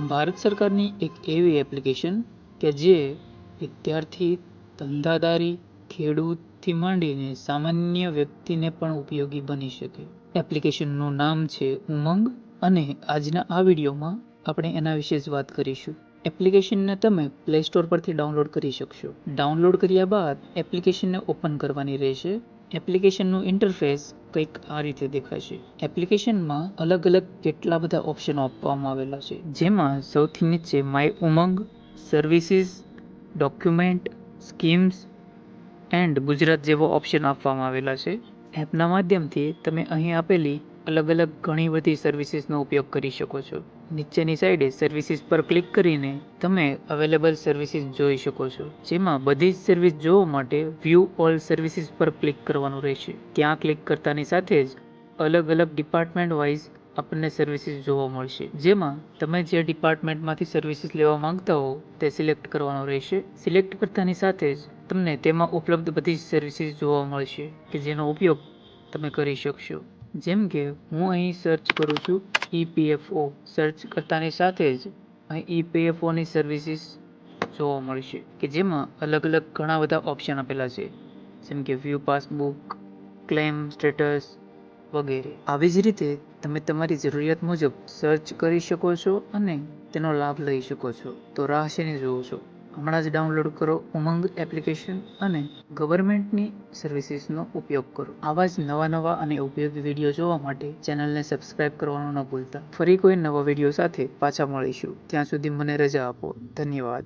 ભારત સરકારની એક એવી એપ્લિકેશન કે જે વિદ્યાર્થી, ધંધાદારી, ખેડૂતથી માંડીને સામાન્ય વ્યક્તિને પણ ઉપયોગી બની શકે. એપ્લિકેશનનું નામ છે ઉમંગ અને આજના આ વિડીયોમાં આપણે એના વિશે જ વાત કરીશું. એપ્લિકેશનને તમે પ્લે સ્ટોર પરથી ડાઉનલોડ કરી શકશો. ડાઉનલોડ કર્યા બાદ એપ્લિકેશનને ઓપન કરવાની રહેશે. એપ્લિકેશનનું ઇન્ટરફેસ કંઈક આ રીતે દેખાશે. એપ્લિકેશનમાં અલગ અલગ કેટલા બધા ઓપ્શનો આપવામાં આવેલા છે, જેમાં સૌથી નીચે my Umang, services, document, schemes and Gujarat જેવો ઓપ્શન આપવામાં આવેલા છે. એપના માધ્યમથી તમે અહીં આપેલી અલગ અલગ ઘણી બધી સર્વિસીસનો ઉપયોગ કરી શકો છો. નીચેની સાઈડે સર્વિસીસ પર ક્લિક કરીને તમે અવેલેબલ સર્વિસીસ જોઈ શકો છો, જેમાં બધી જ સર્વિસ જોવા માટે વ્યૂ ઓલ સર્વિસીસ પર ક્લિક કરવાનું રહેશે. ત્યાં ક્લિક કરતાની સાથે જ અલગ અલગ ડિપાર્ટમેન્ટ વાઇઝ આપણને સર્વિસીસ જોવા મળશે, જેમાં તમે જે ડિપાર્ટમેન્ટમાંથી સર્વિસીસ લેવા માંગતા હો તે સિલેક્ટ કરવાનું રહેશે. સિલેક્ટ કરતાની સાથે જ તમને તેમાં ઉપલબ્ધ બધી સર્વિસીસ જોવા મળશે કે જેનો ઉપયોગ તમે કરી શકશો. જેમ કે હું અહીં સર્ચ કરું છું EPFO. સર્ચ કરતાની સાથે જ અહીં EPFOની સર્વિસીસ જોવા મળશે કે જેમાં અલગ અલગ ઘણા બધા ઓપ્શન આપેલા છે, જેમ કે વ્યૂ પાસબુક, ક્લેમ સ્ટેટસ વગેરે. આવી જ રીતે તમે તમારી જરૂરિયાત મુજબ સર્ચ કરી શકો છો અને તેનો લાભ લઈ શકો છો. તો રાહ શેની જુઓ છો? હમણાં જ ડાઉનલોડ કરો ઉમંગ એપ્લિકેશન અને ગવર્મેન્ટની સર્વિસીસનો ઉપયોગ કરો. આવા જ નવા અને ઉપયોગી વિડીયો જોવા માટે ચેનલને સબસ્ક્રાઇબ કરવાનું ન ભૂલતા. ફરી કોઈ નવા વિડીયો સાથે પાછા મળીશું. ત્યાં સુધી મને રજા આપો. ધન્યવાદ.